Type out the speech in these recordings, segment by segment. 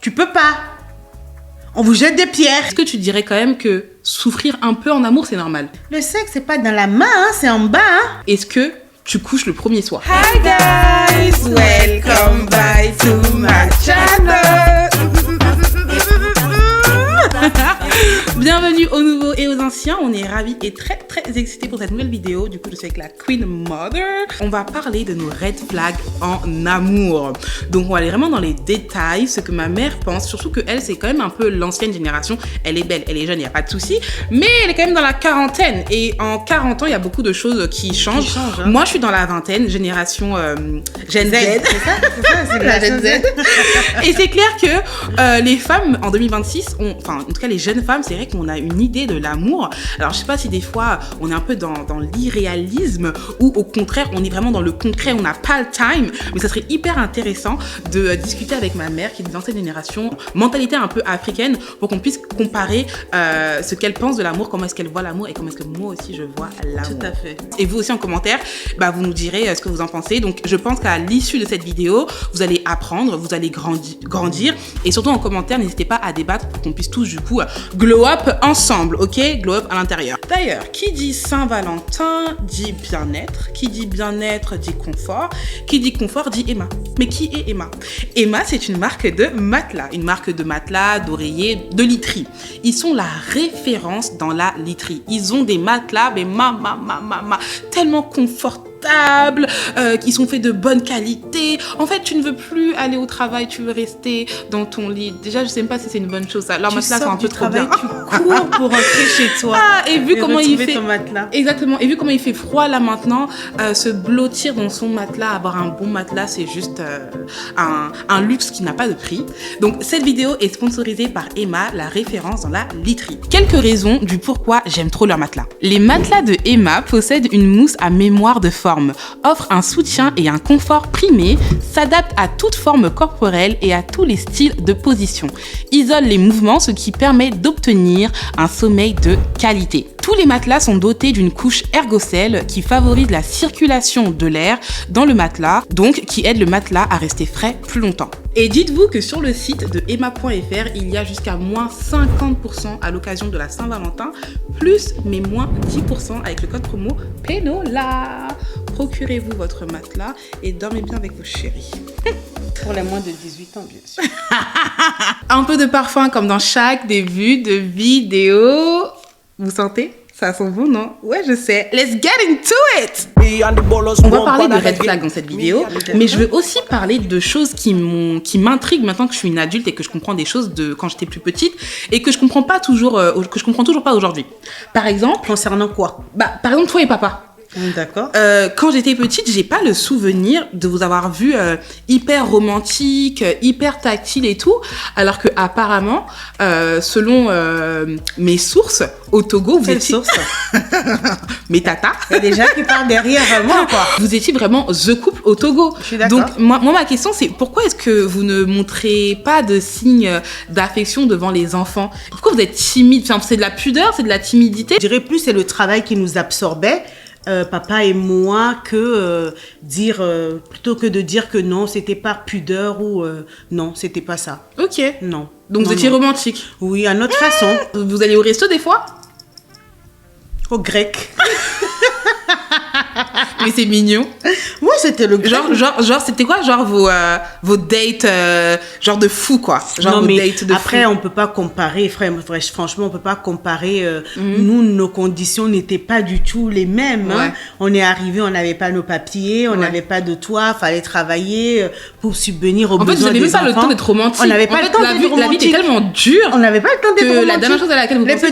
Tu peux pas. On vous jette des pierres. Est-ce que tu dirais quand même que souffrir un peu en amour, c'est normal? Le sexe, c'est pas dans la main, hein, c'est en bas. Hein. Est-ce que tu couches le premier soir? Hi guys, welcome back to my channel. Bienvenue aux nouveaux et aux anciens. On est ravis et très excités pour cette nouvelle vidéo. Du coup, je suis avec la Queen Mother. On va parler de nos red flags en amour. Donc, on va aller vraiment dans les détails, ce que ma mère pense. Surtout que elle, c'est quand même un peu l'ancienne génération. Elle est belle, elle est jeune, il n'y a pas de souci. Mais elle est quand même dans la quarantaine. Et en 40 ans, il y a beaucoup de choses qui changent. Hein. Moi, je suis dans la vingtaine, génération Gen Z. C'est ça, c'est la Gen Z. Et c'est clair que les femmes, en 2026, en tout cas les jeunes femmes, c'est vrai qu'on a une idée de l'amour. Alors, je sais pas si des fois, on est un peu dans l'irréalisme ou au contraire, on est vraiment dans le concret, on n'a pas le time. Mais ça serait hyper intéressant de discuter avec ma mère, qui est de l'ancienne génération, mentalité un peu africaine, pour qu'on puisse comparer ce qu'elle pense de l'amour, comment est-ce qu'elle voit l'amour et comment est-ce que moi aussi je vois l'amour. Tout à fait. Et vous aussi en commentaire, vous nous direz ce que vous en pensez. Donc, je pense qu'à l'issue de cette vidéo, vous allez apprendre, vous allez grandir. Et surtout en commentaire, n'hésitez pas à débattre pour qu'on puisse tous du coup glow up ensemble, ok? Glow up à l'intérieur. D'ailleurs, qui dit Saint-Valentin dit bien-être. Qui dit bien-être dit confort. Qui dit confort dit Emma. Mais qui est Emma? Emma, c'est une marque de matelas. Une marque de matelas, d'oreillers, de literie. Ils sont la référence dans la literie. Ils ont des matelas, mais tellement confortables. Qui sont faits de bonne qualité. En fait, tu ne veux plus aller au travail, tu veux rester dans ton lit. Déjà, je sais même pas si c'est une bonne chose. Alors, matelas sont un peu trop bien. Tu cours pour rentrer chez toi. Et vu comment il fait ton matelas. Exactement. Et vu comment il fait froid là maintenant, se blottir dans son matelas, avoir un bon matelas, c'est juste un luxe qui n'a pas de prix. Donc, cette vidéo est sponsorisée par Emma, la référence dans la literie. Quelques raisons du pourquoi j'aime trop leur matelas. Les matelas de Emma possèdent une mousse à mémoire de forme, offre un soutien et un confort primé, s'adapte à toute forme corporelle et à tous les styles de position, isole les mouvements, ce qui permet d'obtenir un sommeil de qualité. Tous les matelas sont dotés d'une couche ergocelle qui favorise la circulation de l'air dans le matelas, donc qui aide le matelas à rester frais plus longtemps. Et dites-vous que sur le site de emma.fr, il y a jusqu'à moins 50% à l'occasion de la Saint-Valentin, plus mais moins 10% avec le code promo PENOLA. Procurez-vous votre matelas et dormez bien avec vos chéris. Pour les moins de 18 ans, bien sûr. Un peu de parfum comme dans chaque début de vidéo. Vous sentez? Ça sent bon, non? Ouais, je sais. Let's get into it! On va parler de red flag dans cette vidéo, mais je veux aussi parler de choses qui m'intriguent maintenant que je suis une adulte et que je comprends des choses de quand j'étais plus petite et que je comprends toujours pas aujourd'hui. Par exemple... Concernant quoi? Par exemple, toi et papa. D'accord. Quand j'étais petite, j'ai pas le souvenir de vous avoir vu hyper romantique, hyper tactile et tout, alors que apparemment, selon mes sources au Togo, vous étiez source. Mes tatas. Il y a des gens qui parlent derrière moi, quoi. Vous étiez vraiment the couple au Togo. Je suis d'accord. Donc moi ma question c'est pourquoi est-ce que vous ne montrez pas de signes d'affection devant les enfants? Pourquoi vous êtes timide? Enfin, c'est de la pudeur, c'est de la timidité? Je dirais plus c'est le travail qui nous absorbait. Papa et moi plutôt que de dire que non, c'était par pudeur ou non, c'était pas ça. Ok. Non. Donc vous étiez romantique? Oui, à notre façon. Vous allez au resto des fois? Au grec. Mais c'est mignon. Moi, c'était le grec. Genre c'était quoi? Genre vos dates, genre de fou, quoi. Genre non, vos mais dates de après, fou. on peut pas comparer, franchement, on peut pas comparer. Nous, nos conditions n'étaient pas du tout les mêmes. Ouais. Hein. On est arrivés, on n'avait pas nos papiers, on n'avait pas de toit, fallait travailler pour subvenir aux besoins des enfants. En fait, vous n'avez même pas le temps d'être romantique. On n'avait pas le temps d'être romantique. La vie était tellement dure. On n'avait pas le temps d'être romantique. La dernière chose à laquelle vous pensez,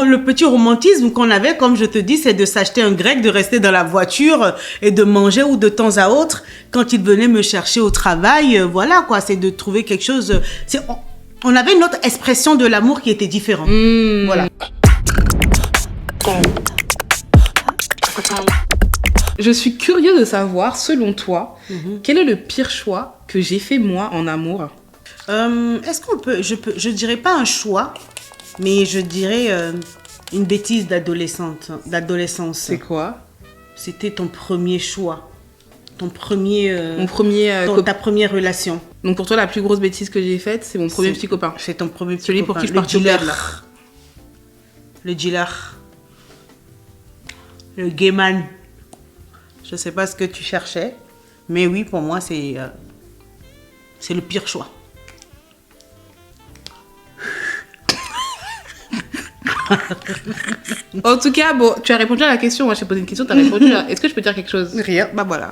le petit romantisme qu'on avait, comme je te dis, c'est de s'acheter un grec, de rester dans la voiture et de manger ou de temps à autre quand il venait me chercher au travail. Voilà quoi, c'est de trouver quelque chose. On avait une autre expression de l'amour qui était différente. Voilà. Je suis curieuse de savoir, selon toi, quel est le pire choix que j'ai fait moi en amour? Est-ce qu'on peut, je dirais pas un choix, mais je dirais une bêtise d'adolescence. C'est quoi? C'était ton premier choix. Ta première relation. Donc pour toi, la plus grosse bêtise que j'ai faite, c'est mon premier petit copain. C'est ton premier petit Celui copain. pour qui je partais au bled, là. Le dealer. Le gayman. Je sais pas ce que tu cherchais, mais oui, pour moi, c'est le pire choix. En tout cas, bon, tu as répondu à la question. Moi, je t'ai posé une question, tu as répondu à... Est-ce que je peux dire quelque chose? Rien. Bah voilà.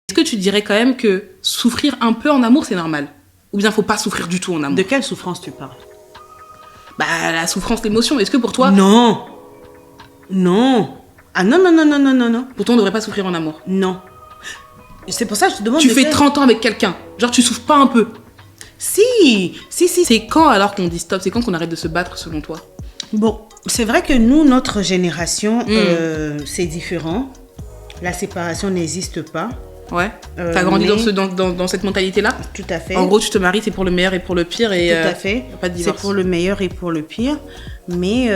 Est-ce que tu dirais quand même que souffrir un peu en amour, c'est normal? Ou bien faut pas souffrir du tout en amour? De quelle souffrance tu parles? Bah, la souffrance, l'émotion. Est-ce que pour toi... Non. Non. Ah non, non, non, non, non, non, non. Pour toi, on ne devrait pas souffrir en amour? Non. C'est pour ça que je te demande... Tu fais 30 ans avec quelqu'un. Genre, tu souffres pas un peu? Si. C'est quand alors qu'on dit stop? C'est quand qu'on arrête de se battre selon toi? Bon, c'est vrai que nous, notre génération, c'est différent. La séparation n'existe pas. Ouais. T'as grandi mais- dans cette mentalité-là? Tout à fait. En gros, tu te maries, c'est pour le meilleur et pour le pire. Et, Tout à fait. y a pas de C'est divorce. pour le meilleur et pour le pire. Mais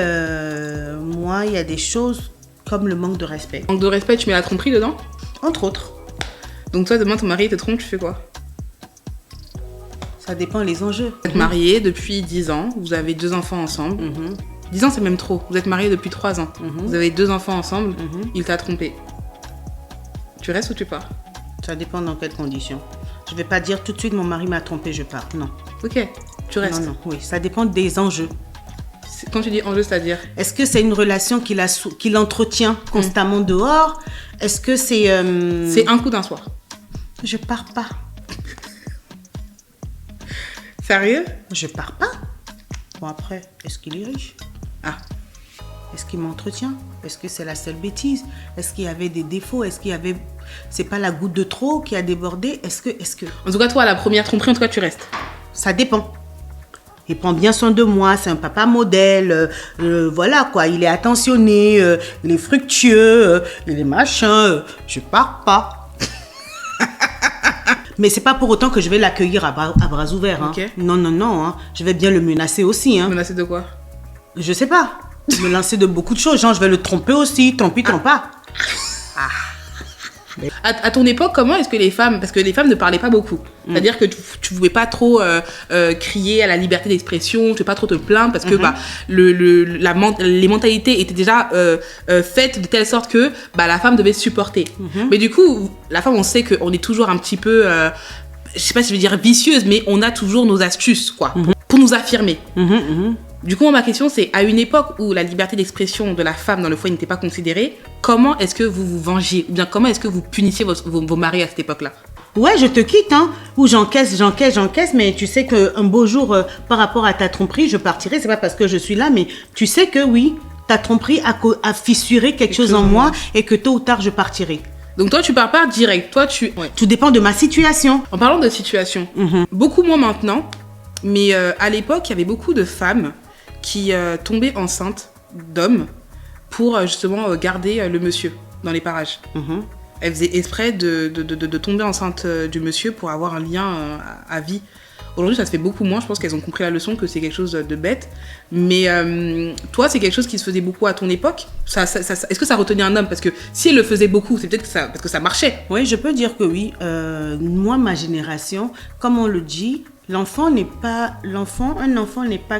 moi, il y a des choses comme le manque de respect. Manque de respect, tu mets la tromperie dedans? Entre autres. Donc toi, demain, ton mari te trompe, tu fais quoi? Ça dépend des enjeux. Vous êtes mariés depuis 10 ans, vous avez 2 enfants ensemble. 10 ans, c'est même trop. Vous êtes mariés depuis 3 ans. Vous avez 2 enfants ensemble, il t'a trompé. Tu restes ou tu pars? Ça dépend dans quelles conditions. Je vais pas dire tout de suite mon mari m'a trompé, je pars. Non. Ok, tu restes. Non, non. Oui, ça dépend des enjeux. Quand tu dis enjeu, c'est-à-dire? Est-ce que c'est une relation qu'il entretient constamment dehors? Est-ce que c'est... C'est un coup d'un soir. Je pars pas. Sérieux? Je pars pas. Bon après, est-ce qu'il est riche? Ah. Est-ce qu'il m'entretient? Est-ce que c'est la seule bêtise? Est-ce qu'il y avait des défauts? Est-ce qu'il y avait... C'est pas la goutte de trop qui a débordé? Est-ce que... En tout cas, toi, la première tromperie, en tout cas, tu restes. Ça dépend. Il prend bien soin de moi, c'est un papa modèle, voilà quoi, il est attentionné, il est fructueux, il est machin, je pars pas. Mais c'est pas pour autant que je vais l'accueillir à bras ouverts. Hein. Ok. Non, non, non, hein. Je vais bien le menacer aussi. Hein. Menacé de quoi? Je sais pas, me lancer de beaucoup de choses, genre je vais le tromper aussi, tant pis, tant pas. À ton époque, comment est-ce que les femmes... Parce que les femmes ne parlaient pas beaucoup. C'est-à-dire que tu pouvais pas trop crier à la liberté d'expression, tu pouvais pas trop te plaindre parce que bah, les mentalités étaient déjà faites de telle sorte que bah, la femme devait supporter. Mais du coup, la femme, on sait qu'on est toujours un petit peu... je sais pas si je veux dire vicieuse, mais on a toujours nos astuces, quoi, pour nous affirmer. Du coup, ma question, c'est, à une époque où la liberté d'expression de la femme dans le foyer n'était pas considérée, comment est-ce que vous vous vengiez? Ou bien comment est-ce que vous punissiez vos maris à cette époque-là? Ouais, je te quitte, hein. Ou j'encaisse, mais tu sais qu'un beau jour, par rapport à ta tromperie, je partirai. C'est pas parce que je suis là, mais tu sais que oui, ta tromperie a fissuré quelque chose en moi et que tôt ou tard, je partirai. Donc toi, tu pars pas direct. Toi, tu... Ouais. Tout dépend de ma situation. En parlant de situation, beaucoup moins maintenant, mais à l'époque, il y avait beaucoup de femmes qui tombaient enceintes d'hommes pour justement garder le monsieur dans les parages. Elles faisaient exprès de tomber enceinte du monsieur pour avoir un lien à vie. Aujourd'hui, ça se fait beaucoup moins. Je pense qu'elles ont compris la leçon, que c'est quelque chose de bête. Mais toi, c'est quelque chose qui se faisait beaucoup à ton époque. Est-ce que ça retenait un homme? Parce que si elle le faisait beaucoup, c'est peut-être parce que ça marchait. Oui, je peux dire que oui. Moi, ma génération, comme on le dit, un enfant n'est pas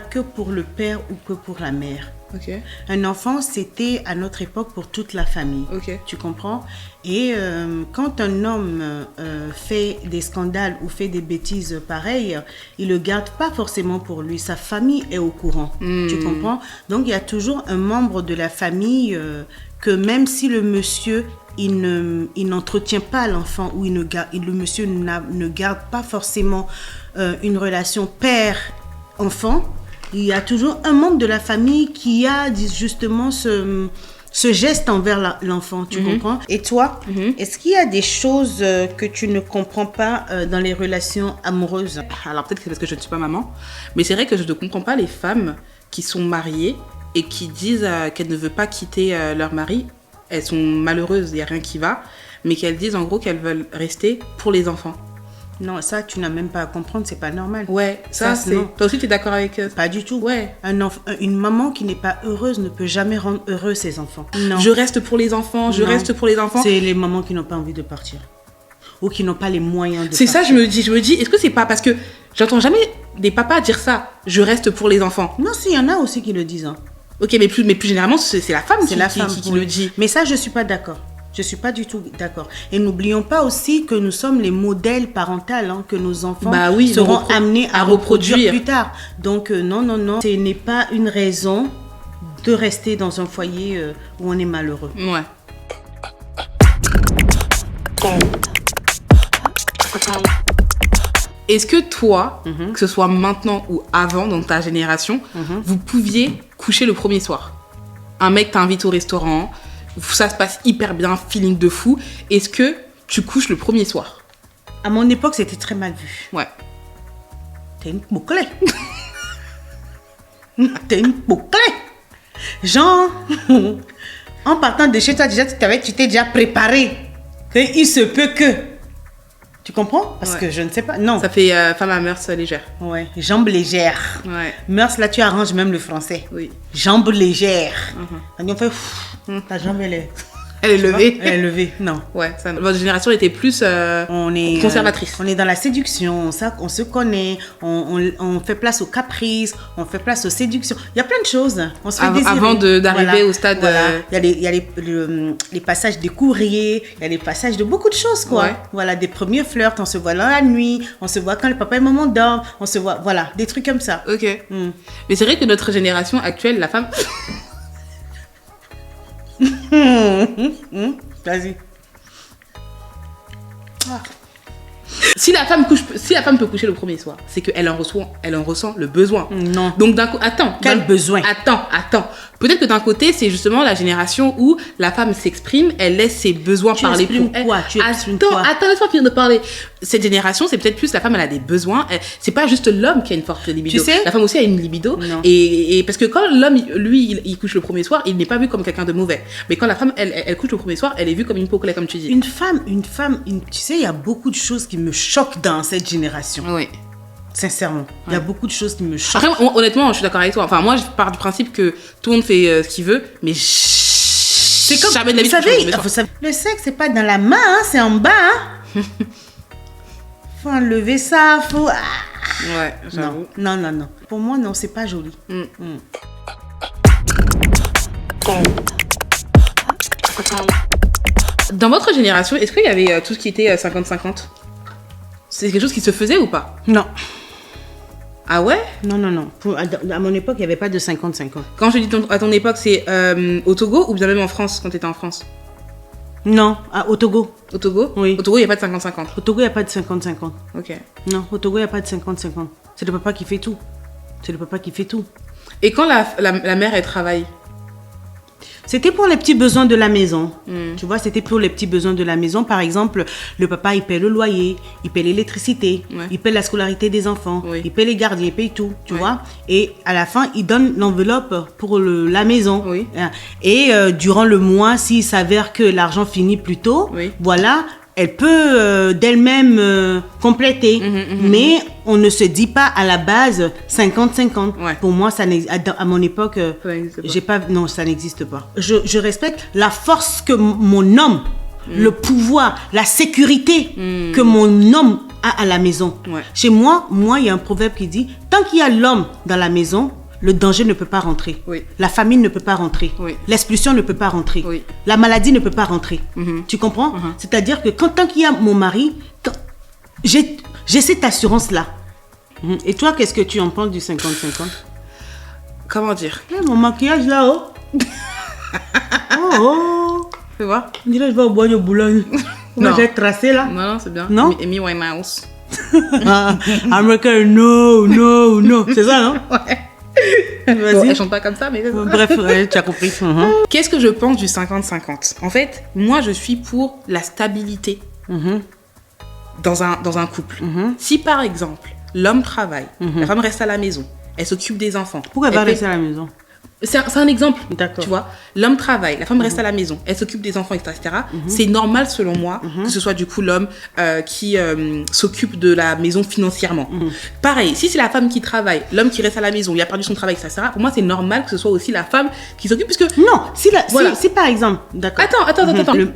que pour le père ou que pour la mère. Ok. Un enfant, c'était à notre époque pour toute la famille. Ok. Tu comprends? Et quand un homme fait des scandales ou fait des bêtises pareilles, il le garde pas forcément pour lui. Sa famille est au courant. Tu comprends? Donc, il y a toujours un membre de la famille que même si le monsieur il n'entretient pas l'enfant ou le monsieur ne garde pas forcément une relation père-enfant, il y a toujours un membre de la famille qui a justement ce geste envers l'enfant, tu comprends? Et toi, est-ce qu'il y a des choses que tu ne comprends pas dans les relations amoureuses? Alors peut-être que c'est parce que je ne suis pas maman, mais c'est vrai que je ne comprends pas les femmes qui sont mariées et qui disent qu'elles ne veulent pas quitter leur mari. Elles sont malheureuses, il n'y a rien qui va, mais qu'elles disent en gros qu'elles veulent rester pour les enfants. Non, ça, tu n'as même pas à comprendre, c'est pas normal. Ouais, ça c'est... non. Toi aussi, tu es d'accord avec... Pas du tout. Ouais. Une maman qui n'est pas heureuse ne peut jamais rendre heureux ses enfants. Non. Je reste pour les enfants, je Non. reste pour les enfants. C'est les mamans qui n'ont pas envie de partir. Ou qui n'ont pas les moyens de C'est partir. ça, je me dis, est-ce que c'est pas parce que j'entends jamais des papas dire ça, je reste pour les enfants. Non, si, il y en a aussi qui le disent. Hein. Ok, mais plus généralement, c'est la femme C'est la femme qui oui. le dit. Mais ça, je suis pas d'accord. Je suis pas du tout d'accord. Et n'oublions pas aussi que nous sommes les modèles parentaux hein, que nos enfants Bah oui, seront amenés à reproduire reproduire plus tard. Donc non, ce n'est pas une raison de rester dans un foyer où on est malheureux. Ouais. Est-ce que toi, que ce soit maintenant ou avant, dans ta génération, vous pouviez coucher le premier soir? Un mec t'invite au restaurant, ça se passe hyper bien, feeling de fou. Est-ce que tu couches le premier soir? À mon époque, c'était très mal vu. Ouais. T'es une bouclée. T'es une bouclée. Genre, en partant de chez toi, déjà, tu t'es déjà préparé. Il se peut que. Tu comprends? Parce Ouais. que je ne sais pas. Non. Ça fait femme à mœurs légère. Ouais. Jambes légères. Ouais. Mœurs, là, tu arranges même le français. Oui. Jambes légères. On fait, ta jambe, Elle est levée. elle est levée. Non. Ouais. Votre génération était plus On est conservatrice. on est dans la séduction, on se connaît, on fait place aux caprices, on fait place aux séductions. Il y a plein de choses. On se fait désirer. Avant d'arriver au stade. Voilà. Il y a les passages des courriers, il y a les passages de beaucoup de choses, quoi. Ouais. Voilà, des premiers flirts, on se voit dans la nuit, on se voit quand le papa et maman dorment, on se voit, voilà, des trucs comme ça. Ok. Mm. Mais c'est vrai que notre génération actuelle, la femme. Vas-y. Si la femme peut coucher le premier soir, c'est qu'elle en ressent le besoin. Non. Donc d'un coup, attends. Quel besoin? Attends. Peut-être que d'un côté, c'est justement la génération où la femme s'exprime, elle laisse ses besoins Tu parler exprimes pour elle. quoi? Tu exprimes quoi? Attends, laisse-moi finir de parler. Cette génération, c'est peut-être plus la femme, elle a des besoins. C'est pas juste l'homme qui a une forte libido. Tu sais? La femme aussi a une libido. Non. Et parce que quand l'homme, lui, il couche le premier soir, il n'est pas vu comme quelqu'un de mauvais. Mais quand la femme, elle couche le premier soir, elle est vue comme une pocolée, comme tu dis. Une femme, tu sais, il y a beaucoup de choses qui me choquent dans cette génération. Oui. Sincèrement, il y a beaucoup de choses qui me choquent. Après, honnêtement, je suis d'accord avec toi. Enfin, moi, je pars du principe que tout le monde fait ce qu'il veut, mais C'est comme, jamais de la vie vous que je savez, fais. vous savez, le sexe, c'est pas dans la main, hein, c'est en bas. Hein. Faut enlever ça, faut... Ah. Ouais, j'avoue. Non. Pour moi, non, c'est pas joli. Dans votre génération, est-ce qu'il y avait tout ce qui était 50-50? C'est quelque chose qui se faisait ou pas? Non. Ah ouais? Non. À mon époque, il n'y avait pas de 50-50. Quand je dis à ton époque, c'est au Togo ou bien même en France, quand tu étais en France? Non, au Togo. Au Togo? Oui. Au Togo, il n'y a pas de 50-50. Au Togo, il n'y a pas de 50-50. Ok. Non, au Togo, il n'y a pas de 50-50. C'est le papa qui fait tout. C'est le papa qui fait tout. Et quand la mère, elle travaille? C'était pour les petits besoins de la maison. Tu vois, c'était pour les petits besoins de la maison. Par exemple, le papa, il paie le loyer, il paie l'électricité, Ouais. il paie la scolarité des enfants, Oui. il paie les gardiens, il paye tout, tu Ouais. vois. Et à la fin, il donne l'enveloppe pour la maison. Oui. Et durant le mois, s'il s'avère que l'argent finit plus tôt, Oui. voilà, elle peut d'elle-même compléter. Mais on ne se dit pas à la base 50-50. Ouais. Pour moi, à mon époque, Ça n'existe pas. j'ai pas, non, ça n'existe pas. Je respecte la force que mon homme, le pouvoir, la sécurité que mon homme a à la maison. Ouais. Chez moi, il y a un proverbe qui dit, tant qu'il y a l'homme dans la maison, le danger ne peut pas rentrer. Oui. La famine ne peut pas rentrer. Oui. L'expulsion ne peut pas rentrer. Oui. La maladie ne peut pas rentrer. Tu comprends? C'est-à-dire que tant qu'il y a mon mari, j'ai cette assurance-là. Et toi, qu'est-ce que tu en penses du 50-50? Comment dire? Mon maquillage là-haut. Oh. Fais voir. On dirait que je vais au bois de Boulogne. Non. J'ai tracé là. Non, c'est bien. Non? Amy Winehouse. American, no. C'est ça, non? Ouais. Bon, Vas-y. elle chante pas comme ça, mais... Bref, ouais, tu as compris. Qu'est-ce que je pense du 50-50? En fait, moi, je suis pour la stabilité dans un couple. Si, par exemple, l'homme travaille, la femme reste à la maison, elle s'occupe des enfants. Pourquoi elle va fait- rester à la maison? C'est un exemple, D'accord. tu vois. L'homme travaille, la femme reste à la maison, elle s'occupe des enfants, etc. C'est normal, selon moi, que ce soit du coup l'homme qui s'occupe de la maison financièrement. Pareil, si c'est la femme qui travaille, l'homme qui reste à la maison, il a perdu son travail, etc. Pour moi, c'est normal que ce soit aussi la femme qui s'occupe, puisque... Non, Voilà. si par exemple, d'accord. Attends.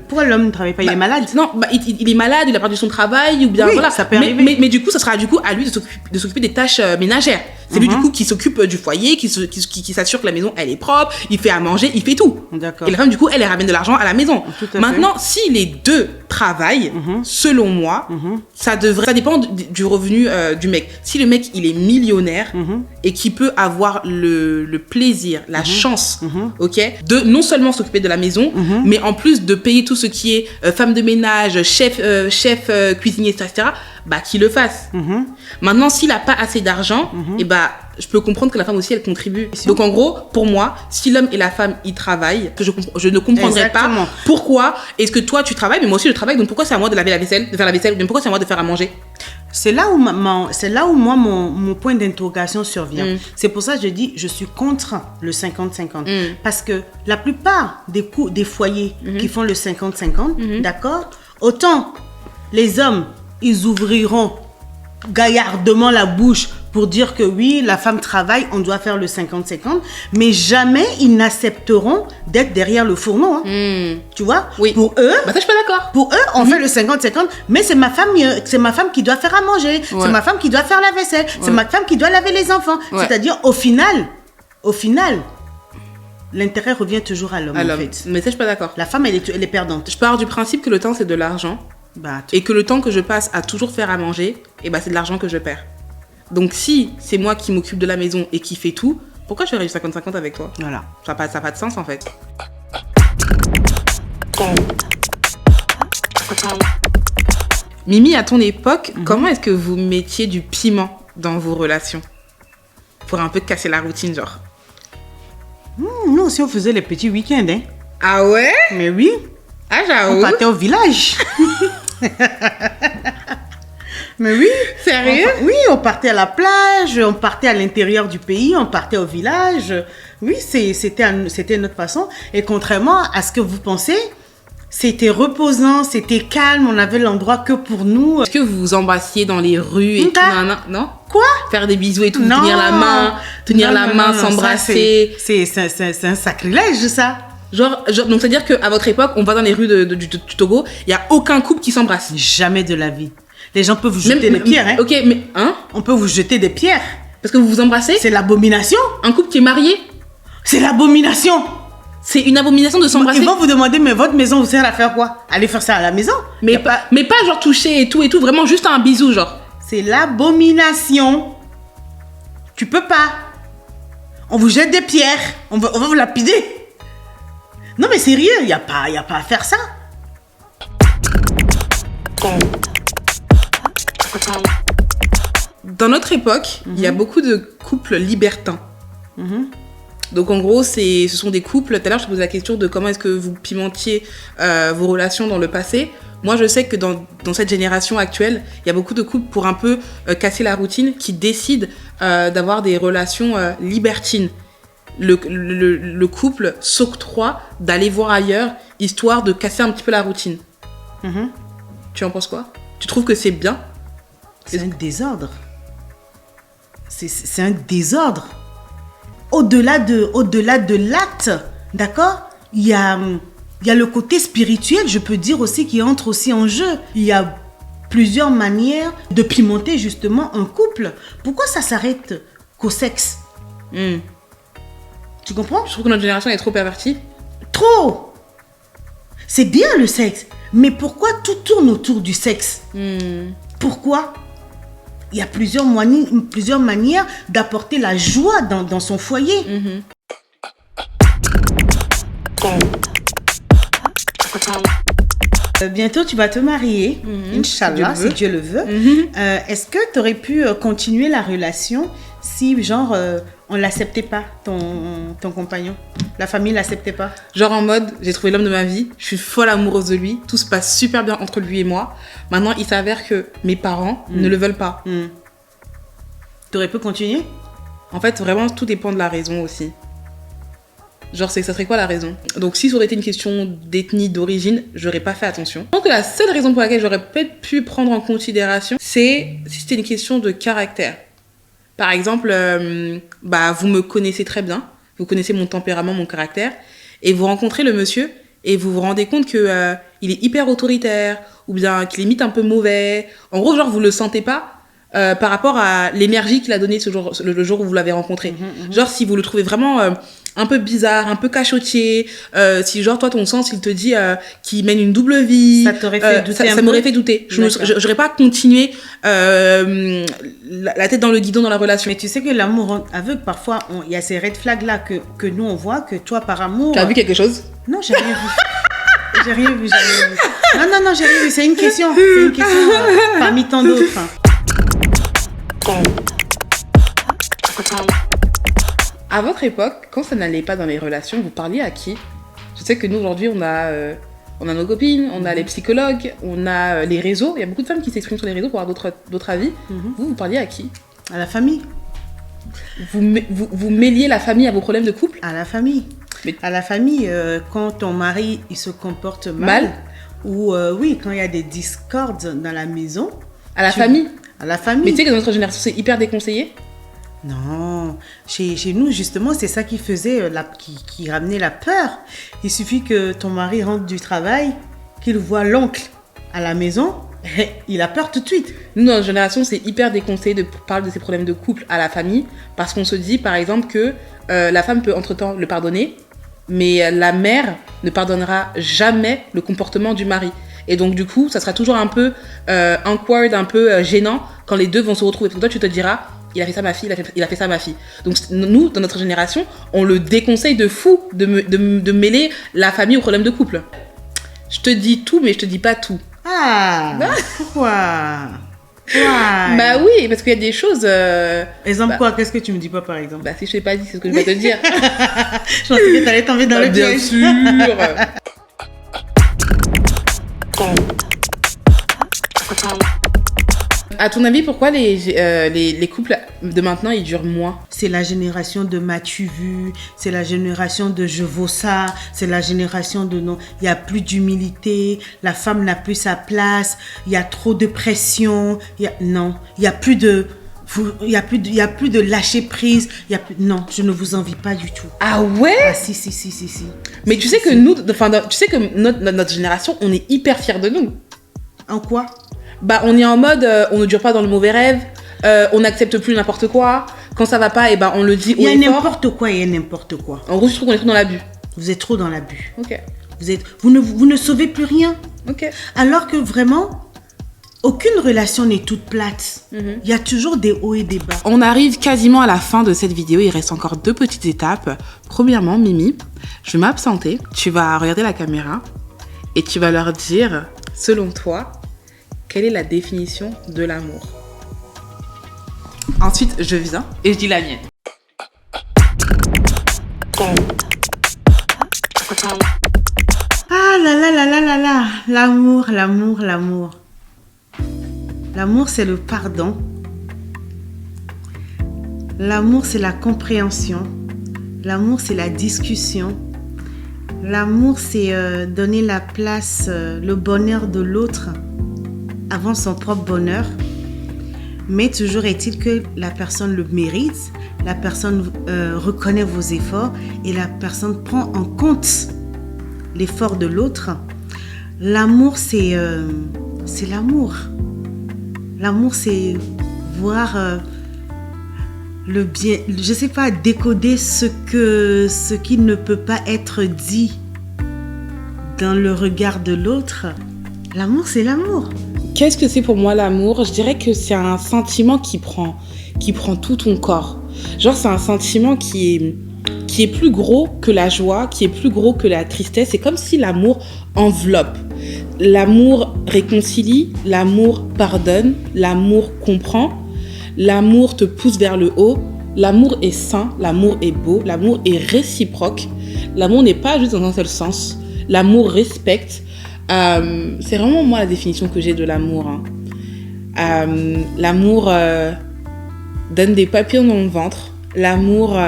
Pourquoi l'homme ne travaille pas? Il est malade? Non, il est malade, il a perdu son travail, ou bien Oui, voilà. ça peut arriver. Mais du coup, ça sera du coup à lui de s'occuper des tâches ménagères. C'est lui du coup qui s'occupe du foyer, qui s'assure que la maison elle est propre, il fait à manger, il fait tout. D'accord. Et la femme du coup, elle ramène de l'argent à la maison. Tout à fait. Maintenant, si les deux travaillent, selon moi, ça dépend du revenu du mec. Si le mec il est millionnaire et qui peut avoir le plaisir, la chance, ok, de non seulement s'occuper de la maison, mais en plus de payer tout ce qui est femme de ménage, chef cuisinier, etc. Bah qu'il le fasse. Maintenant, s'il a pas assez d'argent, et bah je peux comprendre que la femme aussi elle contribue. Donc en gros, pour moi, si l'homme et la femme ils travaillent, que je ne comprendrais Exactement. pas pourquoi est-ce que toi tu travailles, mais moi aussi je travaille, donc pourquoi c'est à moi de laver la vaisselle, de faire la vaisselle, ou bien pourquoi c'est à moi de faire à manger? C'est là où moi mon point d'interrogation survient. C'est pour ça que je dis je suis contre le 50-50 parce que la plupart des foyers qui font le 50-50, d'accord, autant les hommes ils ouvriront gaillardement la bouche pour dire que oui, la femme travaille, on doit faire le 50-50, mais jamais ils n'accepteront d'être derrière le fourneau. Tu vois? Oui. Pour eux, Bah ça je suis pas d'accord. pour eux, on fait le 50-50, mais c'est ma femme qui doit faire à manger, c'est ma femme qui doit faire la vaisselle, c'est ma femme qui doit laver les enfants. Ouais. C'est-à-dire, au final, l'intérêt revient toujours à l'homme, en fait. Mais ça je suis pas d'accord. La femme, elle est perdante. Je pars du principe que le temps c'est de l'argent. Bah, Et que le temps que je passe à toujours faire à manger, et bah c'est de l'argent que je perds. Donc si c'est moi qui m'occupe de la maison et qui fait tout, pourquoi je ferais du 50-50 avec toi? voilà. Ça n'a pas de sens en fait. Mimi, à ton époque, comment est-ce que vous mettiez du piment dans vos relations? Pour un peu casser la routine, genre. Nous aussi, on faisait les petits week-ends, hein. Ah ouais? Mais oui, Ah on j'avoue. partait au village. Mais oui. Sérieux? Oui, on partait à la plage, on partait à l'intérieur du pays, on partait au village. Oui, c'était notre façon. Et contrairement à ce que vous pensez, c'était reposant, c'était calme, on avait l'endroit que pour nous. Est-ce que vous vous embrassiez dans les rues et tout? Non? Quoi? Faire des bisous et tout, Non. tenir la main, ça, s'embrasser. c'est un sacrilège, ça. Genre, donc c'est-à-dire qu'à votre époque, on va dans les rues du Togo, il n'y a aucun couple qui s'embrasse. Jamais de la vie. Les gens peuvent vous jeter des pierres, hein. Ok, mais hein? On peut vous jeter des pierres. Parce que vous vous embrassez? C'est l'abomination. Un couple qui est marié, C'est l'abomination. c'est une abomination de s'embrasser. Ils vont vous demander, mais votre maison vous sert à faire quoi? Allez faire ça à la maison. Mais pas genre toucher et tout, vraiment juste un bisou, genre. C'est l'abomination. Tu peux pas. On vous jette des pierres. On va vous lapider. Non mais sérieux, il y a pas à faire ça. Dans notre époque, il y a beaucoup de couples libertins. Donc en gros, ce sont des couples. Tout à l'heure, je te posais la question de comment est-ce que vous pimentiez vos relations dans le passé. Moi, je sais que dans cette génération actuelle, il y a beaucoup de couples pour un peu casser la routine qui décident d'avoir des relations libertines. Le couple s'octroie d'aller voir ailleurs, histoire de casser un petit peu la routine. Tu en penses quoi? Tu trouves que c'est bien? C'est un désordre. C'est un désordre. Au-delà de l'acte, d'accord, il y a le côté spirituel, je peux dire aussi, qui entre aussi en jeu. Il y a plusieurs manières de pimenter justement un couple. Pourquoi ça s'arrête qu'au sexe? Tu comprends? Je trouve que notre génération est trop pervertie. Trop. C'est bien le sexe, mais pourquoi tout tourne autour du sexe? Pourquoi? Il y a plusieurs manières d'apporter la joie dans son foyer. Bientôt, tu vas te marier, Inch'Allah, si Dieu le veut. Est-ce que tu aurais pu continuer la relation si, genre, on l'acceptait pas, ton compagnon? La famille l'acceptait pas? Genre en mode, j'ai trouvé l'homme de ma vie, je suis folle amoureuse de lui, tout se passe super bien entre lui et moi. Maintenant, il s'avère que mes parents ne le veulent pas. Tu aurais pu continuer? En fait, vraiment, tout dépend de la raison aussi. Genre, ça serait quoi la raison? Donc, si ça aurait été une question d'ethnie, d'origine, j'aurais pas fait attention. Je pense que la seule raison pour laquelle j'aurais peut-être pu prendre en considération, c'est si c'était une question de caractère. Par exemple, vous me connaissez très bien, vous connaissez mon tempérament, mon caractère, et vous rencontrez le monsieur, et vous vous rendez compte que il est hyper autoritaire, ou bien qu'il est limite un peu mauvais. En gros, genre, vous le sentez pas par rapport à l'énergie qu'il a donnée le jour où vous l'avez rencontré. Genre, si vous le trouvez vraiment un peu bizarre, un peu cachotier, si genre toi ton sens il te dit qu'il mène une double vie, ça t'aurait fait douter ça m'aurait fait douter. J'aurais pas continué la tête dans le guidon dans la relation. Mais tu sais que l'amour aveugle, parfois il y a ces red flags là que nous on voit, que toi par amour... Tu as vu quelque chose? Non, j'ai rien vu. J'ai rien vu. Non, j'ai rien vu. C'est une question parmi tant d'autres. À votre époque, quand ça n'allait pas dans les relations, vous parliez à qui? Je sais que nous, aujourd'hui, on a nos copines, on a les psychologues, on a les réseaux. Il y a beaucoup de femmes qui s'expriment sur les réseaux pour avoir d'autres avis. Vous parliez à qui? À la famille. Vous mêliez la famille à vos problèmes de couple? À la famille. Mais... À la famille, quand ton mari il se comporte mal? Ou oui, quand il y a des discordes dans la maison. À la famille? À la famille. Mais tu sais que dans notre génération, c'est hyper déconseillé? Non, chez nous justement c'est ça qui faisait qui ramenait la peur. Il suffit que ton mari rentre du travail, qu'il voit l'oncle à la maison, il a peur tout de suite. Nous dans notre génération c'est hyper déconseillé de parler de ses problèmes de couple à la famille parce qu'on se dit par exemple que la femme peut entre-temps le pardonner, mais la mère ne pardonnera jamais le comportement du mari. Et donc du coup ça sera toujours un peu awkward, un peu gênant quand les deux vont se retrouver. Parce que toi tu te diras il a fait ça à ma fille, il a fait ça à ma fille. Donc nous, dans notre génération, on le déconseille de fou de mêler la famille au problème de couple. Je te dis tout, mais je te dis pas tout. Ah, pourquoi? Bah oui, parce qu'il y a des choses... Exemple quoi? Qu'est-ce que tu me dis pas par exemple? Bah si je t'ai pas dit, c'est ce que je vais te dire. Je pensais que t'allais tomber dans le piège. Bien sûr. À ton avis, pourquoi les couples de maintenant, ils durent moins? C'est la génération de m'as-tu vu, c'est la génération de je vaux ça, c'est la génération de non, il n'y a plus d'humilité, la femme n'a plus sa place, il y a trop de pression, il n'y a plus de lâcher prise, non, je ne vous envie pas du tout. Ah ouais? Ah si. Mais tu sais que nous, tu sais que notre génération, on est hyper fiers de nous. En quoi? Bah on est en mode, on ne dure pas dans le mauvais rêve, on n'accepte plus n'importe quoi. Quand ça va pas, et on le dit haut et fort. Il y a n'importe quoi. En gros, je trouve qu'on est trop dans l'abus. Vous êtes trop dans l'abus. Ok. Vous ne sauvez plus rien. Ok. Alors que vraiment, aucune relation n'est toute plate. Il y a toujours des hauts et des bas. On arrive quasiment à la fin de cette vidéo. Il reste encore 2 petites étapes. Premièrement, Mimi, je vais m'absenter. Tu vas regarder la caméra et tu vas leur dire, selon toi, quelle est la définition de l'amour? Ensuite, je viens et je dis la mienne. Ah là. L'amour. L'amour, c'est le pardon. L'amour, c'est la compréhension. L'amour, c'est la discussion. L'amour, c'est donner la place, le bonheur de l'autre avant son propre bonheur. Mais toujours est-il que la personne le mérite, la personne reconnaît vos efforts et la personne prend en compte l'effort de l'autre. L'amour, c'est l'amour. L'amour, c'est voir le bien, je sais pas, décoder ce qui ne peut pas être dit dans le regard de l'autre. L'amour, c'est l'amour. Qu'est-ce que c'est pour moi l'amour? Je dirais que c'est un sentiment qui prend tout ton corps. Genre c'est un sentiment qui est plus gros que la joie, qui est plus gros que la tristesse. C'est comme si l'amour enveloppe. L'amour réconcilie, l'amour pardonne, l'amour comprend, l'amour te pousse vers le haut, l'amour est sain, l'amour est beau, l'amour est réciproque. L'amour n'est pas juste dans un seul sens. L'amour respecte. C'est vraiment moi la définition que j'ai de l'amour. L'amour donne des papillons dans le ventre. L'amour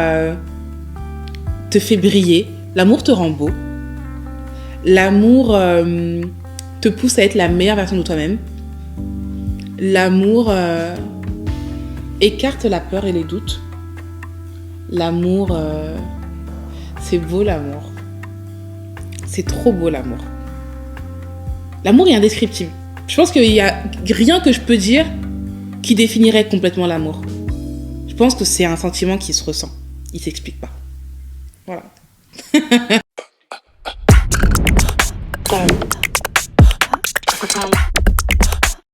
te fait briller. L'amour te rend beau. L'amour te pousse à être la meilleure version de toi-même. L'amour écarte la peur et les doutes. L'amour, c'est beau l'amour. C'est trop beau l'amour. L'amour est indescriptible. Je pense qu'il n'y a rien que je peux dire qui définirait complètement l'amour. Je pense que c'est un sentiment qui se ressent. Il s'explique pas. Voilà.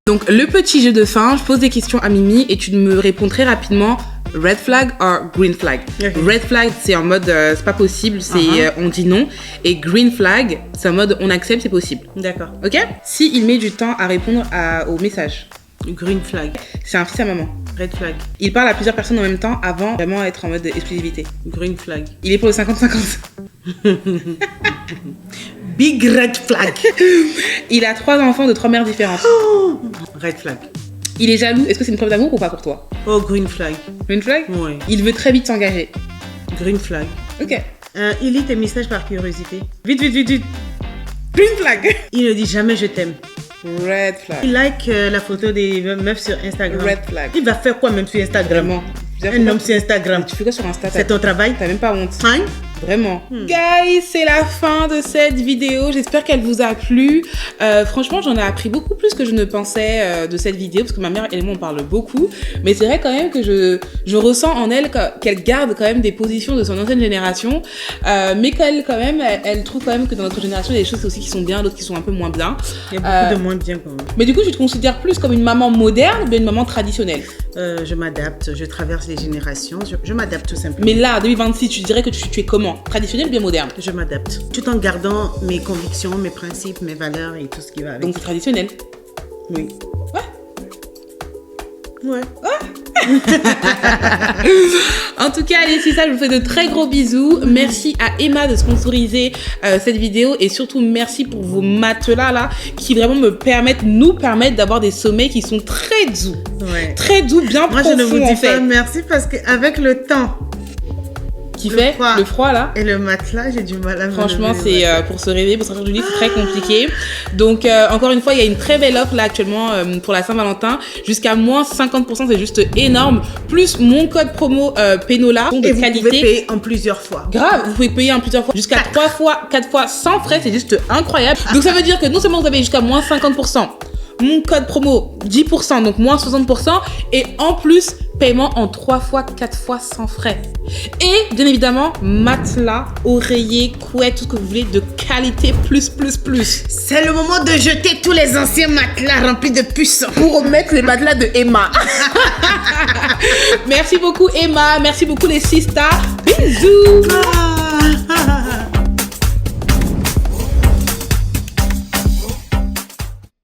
Donc, le petit jeu de fin, je pose des questions à Mimi et tu me réponds très rapidement red flag or green flag. Okay. Red flag, c'est en mode c'est pas possible, c'est on dit non. Et green flag, c'est en mode on accepte, c'est possible. D'accord. Ok? Si il met du temps à répondre au message. Green flag. C'est un fils à maman. Red flag. Il parle à plusieurs personnes en même temps avant vraiment être en mode exclusivité. Green flag. Il est pour le 50-50. Big red flag. Il a 3 enfants de 3 mères différentes. Oh, red flag. Il est jaloux. Est-ce que c'est une preuve d'amour ou pas pour toi? Oh, green flag. Green flag? Oui. Il veut très vite s'engager. Green flag. Ok. Il lit tes messages par curiosité. Vite, vite, vite, vite. Green flag. Il ne dit jamais je t'aime. Red flag. Il like la photo des meufs sur Instagram. Red flag. Il va faire quoi même sur Instagram? Vraiment. Un homme sur Instagram. Tu fais quoi sur Insta? C'est ton travail? T'as même pas honte. Hein? Vraiment. Guys, c'est la fin de cette vidéo. J'espère qu'elle vous a plu. Franchement, j'en ai appris beaucoup plus que je ne pensais de cette vidéo parce que ma mère et moi on parle beaucoup. Mais c'est vrai quand même que je ressens en elle qu'elle garde quand même des positions de son ancienne génération. Mais qu'elle quand même, elle trouve quand même que dans notre génération, il y a des choses aussi qui sont bien, d'autres qui sont un peu moins bien. Il y a beaucoup de moins bien quand même. Mais du coup, tu te considères plus comme une maman moderne ou bien une maman traditionnelle? Je m'adapte, je traverse les générations, je m'adapte tout simplement. Mais là, en 2026, tu dirais que tu es comment? Traditionnel ou bien moderne? Je m'adapte, tout en gardant mes convictions, mes principes, mes valeurs et tout ce qui va avec. Donc c'est traditionnel? Oui. Ouais. En tout cas, allez, c'est ça, je vous fais de très gros bisous. Merci à Emma de sponsoriser cette vidéo et surtout merci pour vos matelas là qui vraiment nous permettent d'avoir des sommeils qui sont très doux. Ouais. Très doux, bien profonds. Moi, je ne vous dis pas merci parce qu'avec le temps le froid là. Et le matelas, j'ai du mal à me Franchement, c'est pour se réveiller, pour sortir du lit, c'est très compliqué. Donc, encore une fois, il y a une très belle offre là actuellement pour la Saint-Valentin. Jusqu'à moins 50%, c'est juste énorme. Plus mon code promo Penola de et vous qualité. Pouvez payer en plusieurs fois. Grave, vous pouvez payer en plusieurs fois. Jusqu'à 4 fois sans frais, c'est juste incroyable. Donc, ça veut dire que non seulement vous avez jusqu'à moins 50%, mon code promo 10%, donc moins 60%, et en plus, paiement en 3 fois, 4 fois sans frais. Et bien évidemment, matelas, oreiller, couette, tout ce que vous voulez de qualité plus. C'est le moment de jeter tous les anciens matelas remplis de puces pour remettre les matelas de Emma. Merci beaucoup Emma, merci beaucoup les sisters. Bisous.